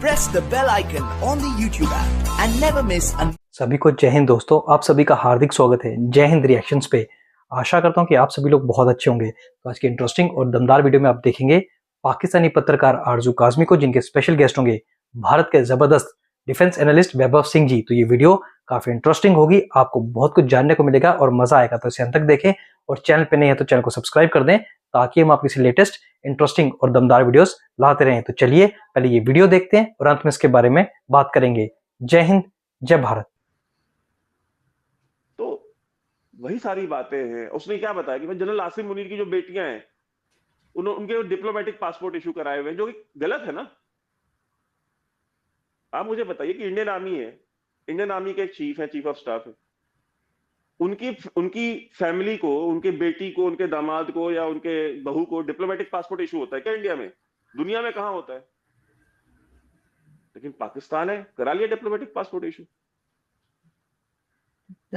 press the bell icon on the YouTube app and never miss an सभी को जय हिंद दोस्तों, आप सभी का हार्दिक स्वागत है जय हिंद रिएक्शंस पे। आशा करता हूं कि आप सभी लोग बहुत अच्छे होंगे। तो आज की इंटरेस्टिंग और दमदार वीडियो में आप देखेंगे पाकिस्तानी पत्रकार आरजू काज़मी को, जिनके स्पेशल गेस्ट होंगे भारत के जबरदस्त डिफेंस एनालिस्ट वैभव सिंह जी। तो ये वीडियो काफी इंटरेस्टिंग होगी, आपको बहुत कुछ जानने को मिलेगा और मजा आएगा। तो इसे अंत तक देखें और चैनल पे नहीं है तो चैनल को सब्सक्राइब कर दें ताकि हम आपकी लेटेस्ट इंटरेस्टिंग और दमदार वीडियोस लाते रहें। तो चलिए पहले ये वीडियो देखते हैं और अंत में इसके बारे में बात करेंगे। जय हिंद, जय भारत। तो वही सारी बातें हैं। उसने क्या बताया कि जनरल आसिम मुनीर की जो बेटियां हैं उनके डिप्लोमेटिक पासपोर्ट इशू कराए हुए हैं, जो कि गलत है ना। आप मुझे बताइए कि इंडियन आर्मी है, इंडियन आर्मी के एक चीफ है, चीफ ऑफ स्टाफ है, उनकी फैमिली को, उनके बेटी को, उनके दामाद को या उनके बहू को डिप्लोमेटिक पासपोर्ट इशू होता है क्या इंडिया में? दुनिया में कहां होता है? लेकिन पाकिस्तान है, करा लिया डिप्लोमेटिक पासपोर्ट इशू।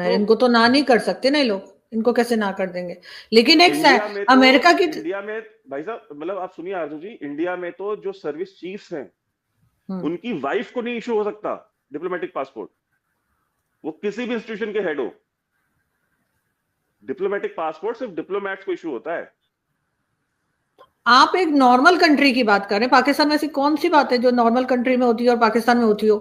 इनको तो ना नहीं कर सकते ना ये लोग, इनको कैसे ना कर देंगे? लेकिन एक अमेरिका की इंडिया में भाई साहब, मतलब आप सुनिए आरजू जी, इंडिया में तो जो सर्विस चीफ्स हैं उनकी वाइफ को नहीं इशू हो सकता डिप्लोमेटिक पासपोर्ट, वो किसी भी इंस्टीट्यूशन के हेड हो। डिप्लोमेटिक पासपोर्ट सिर्फ डिप्लोमैट्स को इशू होता है। आप एक नॉर्मल कंट्री की बात कर रहे हैं। पाकिस्तान में ऐसी कौन सी बात है जो नॉर्मल कंट्री में होती है और पाकिस्तान में होती हो?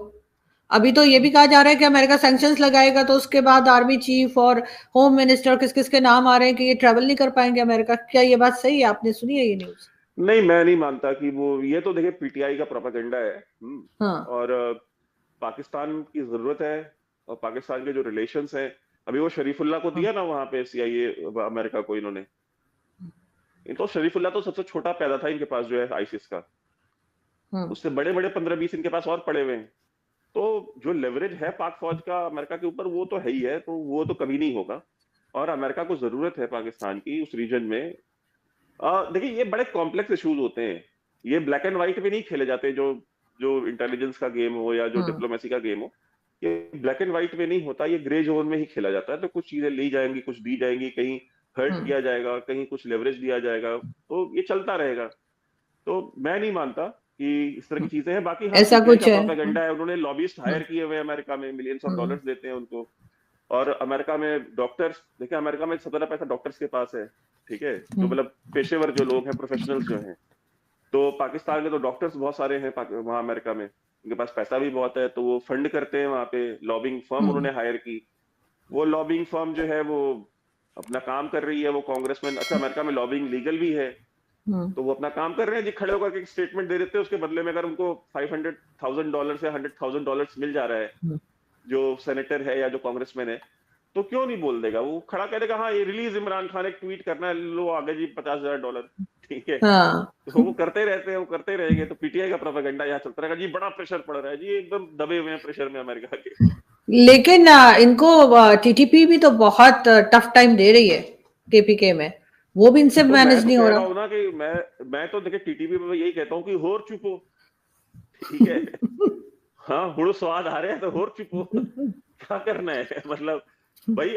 अभी तो ये भी कहा जा रहा है कि अमेरिका सैंक्शंस लगाएगा तो उसके बाद आर्मी चीफ और होम मिनिस्टर किस किस के नाम आ रहे हैं कि ये ट्रैवल नहीं कर पाएंगे अमेरिका। क्या ये बात सही है? आपने सुनी है ये न्यूज? नहीं, मैं नहीं मानता कि वो, ये तो देखिए पीटीआई का प्रोपेगेंडा है। हाँ। और पाकिस्तान की जरूरत है और पाकिस्तान के जो रिलेशंस हैं, अभी वो शरीफुल्लाह को दिया ना वहां पे सीआईए अमेरिका को, इन्होंने तो शरीफुल्लाह तो सबसे छोटा पैदा था इनके पास जो है आईसिस का, उससे बड़े बड़े 15-20 इनके पास और पड़े हुए हैं। तो जो लेवरेज है पाक फौज का अमेरिका के ऊपर वो तो है ही है, तो वो तो कभी नहीं होगा। और अमेरिका को जरूरत है पाकिस्तान की उस रीजन में। देखिए ये बड़े कॉम्प्लेक्स इश्यूज होते हैं, ये ब्लैक एंड व्हाइट में नहीं खेले जाते। जो जो इंटेलिजेंस का गेम हो या जो डिप्लोमेसी का गेम हो, ये ब्लैक एंड व्हाइट में नहीं होता, ये ग्रे जोन में ही खेला जाता है। तो कुछ चीजें ली जाएंगी, कुछ दी जाएंगी, कहीं हर्ट किया जाएगा, कहीं कुछ लेवरेज दिया जाएगा, तो ये चलता रहेगा। तो मैं नहीं मानता कि इस तरह की चीजें हैं। बाकी ऐसा कुछ है प्रोपेगेंडा है, उन्होंने लॉबिस्ट हायर किए हुए अमेरिका में, मिलियंस ऑफ डॉलर्स देते हैं उनको। और अमेरिका में डॉक्टर्स, देखिए अमेरिका में सबसे ज्यादा पैसा डॉक्टर्स के पास है, ठीक है, जो मतलब पेशेवर जो लोग हैं, प्रोफेशनल्स जो हैं। तो पाकिस्तान के तो डॉक्टर्स बहुत सारे हैं वहां अमेरिका में, उनके पास पैसा भी बहुत है, तो वो फंड करते हैं वहां पे। लॉबिंग फर्म उन्होंने हायर की, वो लॉबिंग फर्म जो है वो अपना काम कर रही है। वो कांग्रेसमैन, अच्छा अमेरिका में लॉबिंग लीगल भी है, तो वो अपना काम कर रहे हैं जी। खड़े होकर एक स्टेटमेंट दे देते हैं, उसके बदले में अगर उनको $500,000 या $100,000 मिल जा रहा है, जो सेनेटर है या जो कांग्रेसमैन है, तो क्यों नहीं बोल देगा? वो खड़ा कह देगा हाँ ये रिलीज इमरान खान, एक ट्वीट करना है, लो आगे जी $50,000, ठीक है। तो वो करते रहते हैं, वो करते रहेंगे। तो पीटीआई का प्रोपेगेंडा यहाँ चलता रहेगा जी, बड़ा प्रेशर पड़ रहा है जी, एकदम दबे हुए हैं प्रेशर में अमेरिका के। लेकिन इनको टीटीपी भी तो बहुत टफ टाइम दे रही है केपीके में, वो भी इनसे मैनेज नहीं हो रहा। ना कि मैं तो देखिए टीटीपी में यही कहता हूँ कि होर चुपो, ठीक है। हाँ, हुड़ स्वाद आ रहे हैं तो होर चुपो। क्या करना है मतलब भाई?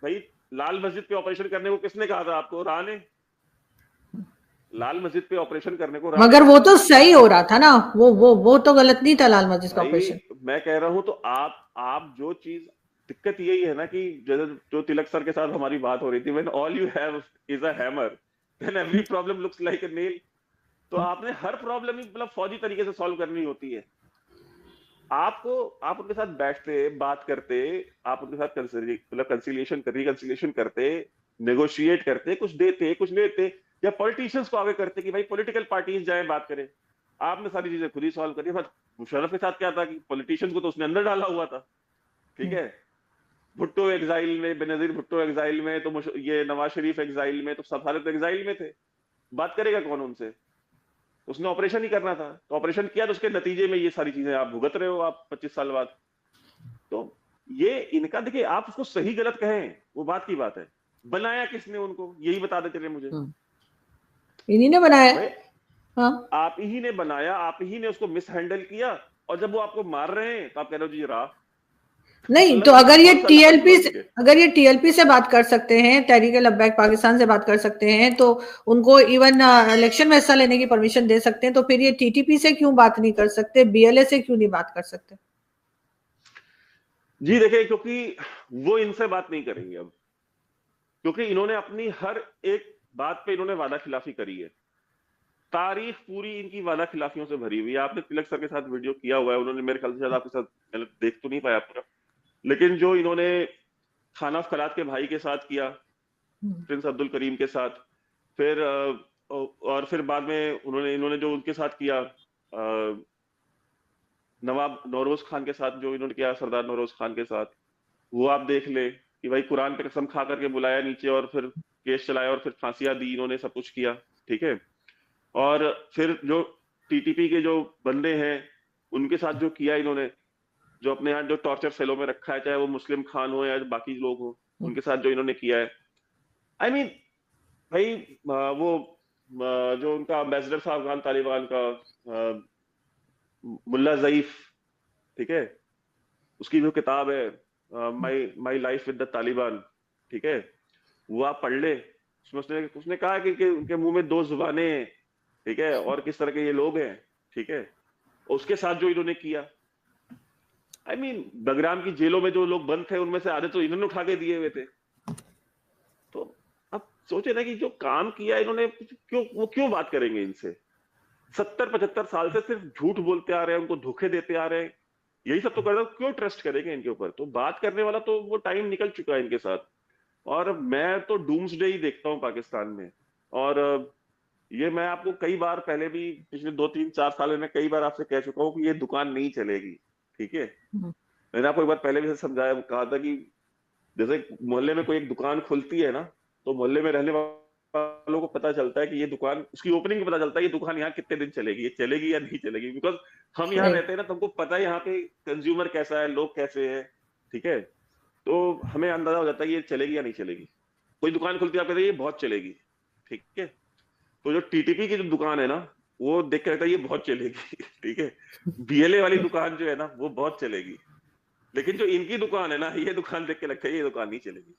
भाई लाल मस्जिद पे ऑपरेशन करने को किसने कहा था आपको? राह ने लाल मस्जिद पे ऑपरेशन करने को, मगर वो तो सही हो रहा था ना, वो तो गलत नहीं था लाल मस्जिद का ऑपरेशन। मैं कह रहा हूं तो आप जो चीज, दिक्कत यही है ना कि जो तिलक सर के साथ हमारी बात हो रही थी, when all you have is a hammer then every problem looks like a nail. तो आपने हर प्रॉब्लम ही मतलब फौजी तरीके से सॉल्व करनी होती है। आप उनके साथ बैठते, बात करते, आप उनके साथ कंसिलिएशन करते, नेगोशिएट करते, कुछ देते कुछ लेते, या पॉलिटिशियंस को आगे करते कि भाई पॉलिटिकल पार्टीज जाएं बात करें। आपने सारी चीजें खुद ही सॉल्व करी। बट मुशर्रफ के साथ क्या था कि पॉलिटिशियंस को तो उसने अंदर डाला हुआ था, ठीक है। भुट्टो एग्जाइल में, बेनजीर भुट्टो एग्जाइल में, तो ये नवाज शरीफ एग्जाइल में, तो सब सारे तो एग्जाइल में थे। बात करेगा कौन उनसे? उसने ऑपरेशन ही करना था, तो ऑपरेशन किया, तो उसके नतीजे में ये सारी चीजें आप भुगत रहे हो आप 25 साल बाद। तो ये इनका, देखिए आप उसको सही गलत कहें, वो बात की बात है, बनाया किसने उनको यही बता दे चले मुझे। इन्हीं ने बनाया। हाँ, आप ही ने बनाया, आप ही ने उसको मिसहैंडल किया, और जब वो आपको मार रहे हैं तो आप कह रहे हो जी राह। नहीं तो अगर ये टीएलपी से बात कर सकते हैं, तहरीक लब्बैक पाकिस्तान से बात कर सकते हैं, तो उनको इवन इलेक्शन में हिस्सा लेने की परमिशन दे सकते हैं, तो फिर ये टीटीपी से क्यों बात नहीं कर सकते, बीएलए से क्यों नहीं बात कर सकते? जी देखिए, क्योंकि वो इनसे बात नहीं करेंगे अब, क्योंकि इन्होंने अपनी हर एक बात पे इन्होंने वादा खिलाफी करी है। तारीख पूरी इनकी वादा खिलाफियों से भरी हुई है। आपने तिलक सर के साथ वीडियो किया हुआ है, उन्होंने मेरे ख्याल से शायद आपके साथ, मैंने देख तो नहीं पाया पूरा, लेकिन जो इन्होंने खाना फलात के भाई के साथ किया, प्रिंस अब्दुल करीम के साथ, फिर और फिर बाद में इन्होंने जो उनके साथ किया, नवाब नौरोज खान के साथ जो इन्होंने किया, सरदार नौरोज खान के साथ, वो आप देख ले कि भाई कुरान पे कसम खा करके बुलाया नीचे और फिर केस चलाया और फिर फांसियां दी, इन्होंने सब कुछ किया, ठीक है। और फिर जो टीटीपी के जो बंदे हैं उनके साथ जो किया इन्होंने, जो अपने यहाँ जो टॉर्चर सेलों में रखा है, चाहे वो मुस्लिम खान हो या बाकी लोग हो, उनके साथ जो इन्होंने किया है, आई मीन भाई वो जो उनका एम्बेसडर था अफगान तालिबान का, मुल्ला ज़ईफ, ठीक है, उसकी जो किताब है my life with the Taliban, ठीक है, वो आप पढ़ ले। उसमें उसने कहा कि उनके मुंह में 2 जुबानें हैं, ठीक है, और किस तरह के ये लोग हैं, ठीक है। उसके साथ जो इन्होंने किया, आई मीन बगराम की जेलों में जो लोग बंद थे उनमें से आधे तो इन्होंने उठा के दिए हुए थे। तो अब सोचे ना कि जो काम किया इन्होंने, क्यों बात करेंगे इनसे? 70-75 साल से सिर्फ झूठ बोलते आ रहे हैं, उनको धोखे देते आ रहे हैं, यही सब तो कर रहे, क्यों ट्रस्ट करेंगे इनके ऊपर? तो बात करने वाला तो वो टाइम निकल चुका है इनके साथ। और मैं तो डूम्सडे ही देखता हूँ पाकिस्तान में। और ये मैं आपको कई बार पहले भी पिछले 2-3-4 साल में कई बार आपसे कह चुका हूँ कि ये दुकान नहीं चलेगी, ठीक है। मैंने आपको एक बार पहले भी समझाया, कहा था कि जैसे मोहल्ले में कोई एक दुकान खुलती है ना, तो मोहल्ले में रहने वालों को पता चलता है कि ये दुकान, उसकी ओपनिंग में पता चलता है ये दुकान यहाँ कितने दिन चलेगी, ये चलेगी या नहीं चलेगी, बिकॉज हम यहाँ रहते हैं ना, तो हमको पता है यहाँ पे कंज्यूमर कैसा है, लोग कैसे हैं, ठीक है। तो हमें अंदाजा हो जाता है ये चलेगी या नहीं चलेगी। कोई दुकान खुलती है, आप कहते हैं ये बहुत चलेगी, ठीक है। तो जो टीटीपी की जो दुकान है ना, वो देख के लगता है ये बहुत चलेगी, ठीक है। बीएलए वाली दुकान जो है ना, वो बहुत चलेगी, लेकिन जो इनकी दुकान है ना, ये दुकान देख के लगता है ये दुकान नहीं चलेगी।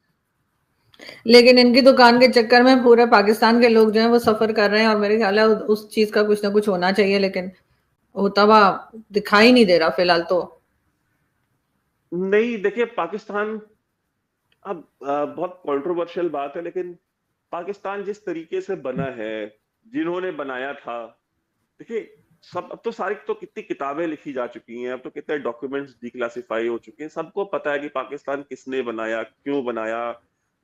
लेकिन इनकी दुकान के चक्कर में पूरे पाकिस्तान के लोग जो हैं वो सफर कर रहे हैं, और मेरे ख्याल है उस चीज का कुछ ना कुछ होना चाहिए, लेकिन होता हुआ दिखाई नहीं दे रहा फिलहाल तो। नहीं देखिए, पाकिस्तान अब बहुत कंट्रोवर्शियल बात है, लेकिन पाकिस्तान जिस तरीके से बना है, जिन्होंने बनाया था, देखिए सब, अब तो सारी तो कितनी किताबें लिखी जा चुकी हैं, अब तो कितने डॉक्यूमेंट्स डिक्लासिफाई हो चुके हैं, सबको पता है कि पाकिस्तान किसने बनाया, क्यों बनाया,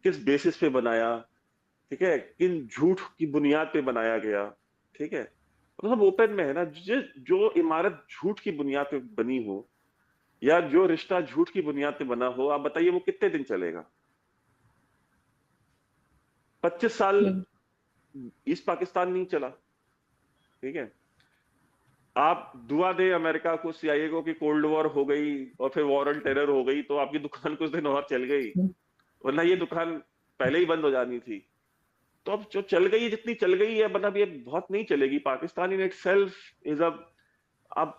किस बेसिस पे बनाया, ठीक है, किन झूठ की बुनियाद पे बनाया गया, ठीक है। तो सब ओपन में है ना। जो इमारत झूठ की बुनियाद पे बनी हो, या जो रिश्ता झूठ की बुनियाद पे बना हो, आप बताइए वो कितने दिन चलेगा? 25 साल ईस्ट पाकिस्तान नहीं चला, ठीक है। आप दुआ दे अमेरिका को, सीआईए को, कि कोल्ड वॉर हो गई और फिर वॉर ऑन टेरर हो गई, तो आपकी दुकान कुछ दिन और चल गई, वरना ये दुकान पहले ही बंद हो जानी थी। तो अब जो चल गई है, जितनी चल गई है, मतलब ये बहुत नहीं चलेगी। पाकिस्तान इन इटसेल्फ इज अब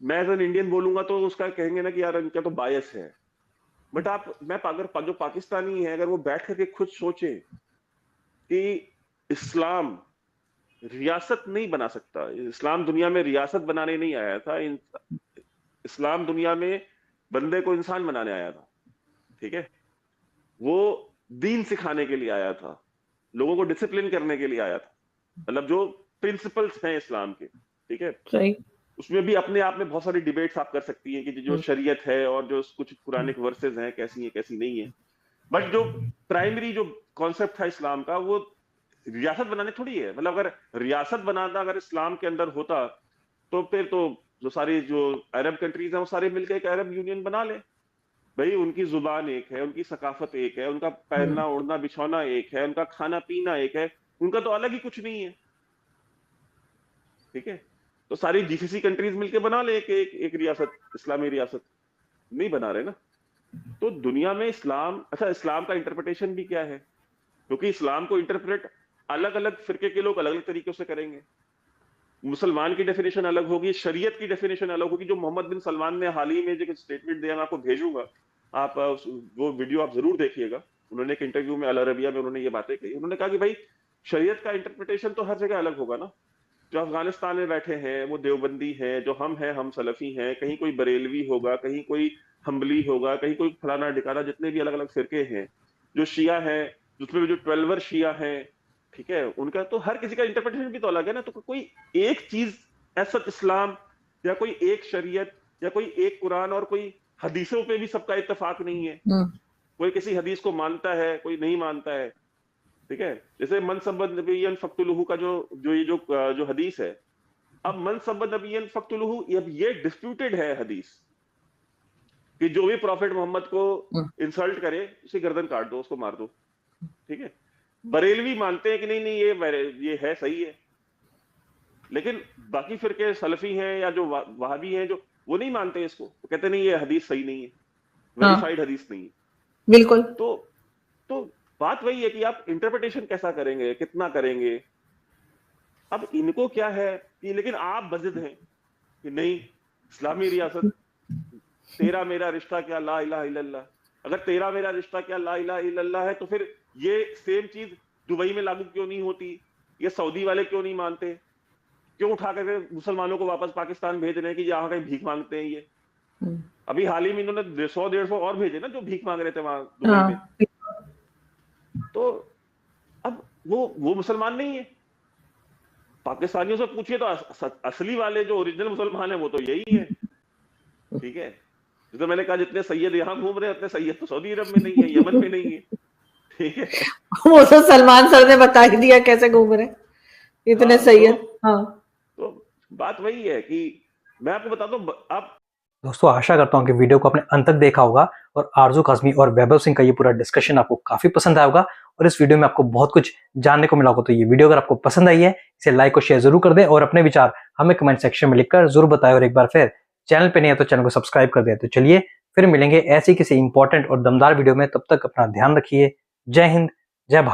मैं एज एन इंडियन बोलूंगा तो उसका कहेंगे ना कि यार इनका तो बायस है, बट अगर जो पाकिस्तानी है, अगर वो बैठ करके खुद सोचे कि इस्लाम रियासत नहीं बना सकता, इस्लाम दुनिया में रियासत बनाने नहीं आया था, इस्लाम दुनिया में बंदे को इंसान बनाने आया था, ठीक है। वो दीन सिखाने के लिए आया था, लोगों को डिसिप्लिन करने के लिए आया था, मतलब जो प्रिंसिपल्स हैं इस्लाम के, ठीक है। सही। उसमें भी अपने आप में बहुत सारी डिबेट्स आप कर सकती हैं कि जो शरीयत है और जो कुछ कुरानिक वर्सेस हैं, कैसी है कैसी नहीं है, बट जो प्राइमरी जो कॉन्सेप्ट था इस्लाम का, वो रियासत बनाने थोड़ी है। मतलब अगर रियासत बनाना अगर इस्लाम के अंदर होता, तो फिर तो जो सारी जो अरब कंट्रीज हैं वो सारे मिलकर एक अरब यूनियन बना ले। भाई उनकी जुबान एक है, उनकी सकाफत एक है, उनका पहनना ओढ़ना बिछौना एक है, उनका खाना पीना एक है, उनका तो अलग ही कुछ नहीं है, ठीक है। तो सारी जीसीसी कंट्रीज मिलकर बना ले एक रियासत, इस्लामी रियासत। नहीं बना रहे ना। तो दुनिया में इस्लाम, अच्छा इस्लाम का इंटरप्रिटेशन भी क्या है, क्योंकि इस्लाम को इंटरप्रेट अलग अलग फिरके के लोग अलग अलग तरीकों से करेंगे। मुसलमान की डेफिनेशन अलग होगी, शरीयत की डेफिनेशन अलग होगी। जो मोहम्मद बिन सलमान ने हाल ही में जो स्टेटमेंट दिया, मैं आपको भेजूंगा, आप वो वीडियो आप जरूर देखिएगा। उन्होंने एक इंटरव्यू में अल अरबिया में उन्होंने ये बातें कही। उन्होंने कहा कि भाई शरीयत का इंटरप्रिटेशन तो हर जगह अलग होगा ना। जो अफगानिस्तान में बैठे हैं वो देवबंदी हैं, जो हम हैं हम सलफी हैं, कहीं कोई बरेलवी होगा, कहीं कोई हम्बली होगा, कहीं कोई फलाना ढिकाना, जितने भी अलग अलग फिरके हैं। जो शिया है, उसमें जो 12 शिया हैं, ठीक है, उनका तो हर किसी का इंटरप्रिटेशन भी तो अलग है ना। तो कोई एक चीज ऐसा इस्लाम या कोई एक शरीयत या कोई एक कुरान और कोई हदीसों पे भी सबका इत्तेफाक नहीं है। कोई किसी हदीस को मानता है, कोई नहीं मानता है, ठीक है। जैसे मन सब्बत नबियन फक्तुलहू का जो हदीस है, अब मन सब्बत नबियन फक्तुलहू, अब ये डिस्प्यूटेड है हदीस कि जो भी प्रॉफिट मोहम्मद को इंसल्ट करे उसे गर्दन काट दो, उसको मार दो, ठीक है। बरेलवी मानते हैं कि नहीं नहीं ये है, सही है। लेकिन बाकी फिरके सलफी हैं या जो वहाबी हैं, जो वो नहीं मानते इसको, वो कहते नहीं ये हदीस सही नहीं है, वेरीफाइड हदीस नहीं है। बिल्कुल। तो बात वही है कि आप इंटरप्रिटेशन कैसा करेंगे, कितना करेंगे। अब इनको क्या है कि लेकिन आप बजिद हैं कि नहीं इस्लामी रियासत, तेरा मेरा रिश्ता क्या ला इलाहा इल्लल्लाह। अगर तेरा मेरा रिश्ता क्या ला इलाहा इल्लल्लाह है, तो फिर ये सेम चीज दुबई में लागू क्यों नहीं होती? ये सऊदी वाले क्यों नहीं मानते? क्यों उठा करके मुसलमानों को वापस पाकिस्तान भेज रहे हैं कि यहाँ कहीं भीख मांगते हैं ये? अभी हाल ही में इन्होंने 100-150 और भेजे ना जो भीख मांग रहे थे वहां दुबई में। तो अब वो मुसलमान नहीं है। पाकिस्तानियों से पूछिए तो असली वाले जो ओरिजिनल मुसलमान है वो तो यही है, ठीक है। जैसे मैंने कहा जितने सैयद यहाँ घूम रहे हैं उतने सैयद तो सऊदी अरब में नहीं है, यमन में नहीं है, ठीक है। वो तो सलमान सर ने बता ही दिया कैसे घूम रहे इतने सैयद। तो बात वही है कि मैं आपको बता दूं, आप दोस्तों आशा करता हूं कि वीडियो को आपने अंत तक देखा होगा और आरजू काज़मी और वैभव सिंह का ये पूरा डिस्कशन आपको काफी पसंद आया होगा और इस वीडियो में आपको बहुत कुछ जानने को मिला होगा। तो ये वीडियो अगर आपको पसंद आई है इसे लाइक और शेयर जरूर कर दें और अपने विचार हमें कमेंट सेक्शन में लिखकर जरूर बताएं। और एक बार फिर चैनल पे नहीं है तो चैनल को सब्सक्राइब कर दें। तो चलिए फिर मिलेंगे ऐसी किसी इंपॉर्टेंट और दमदार वीडियो में, तब तक अपना ध्यान रखिए। जय हिंद, जय भारत।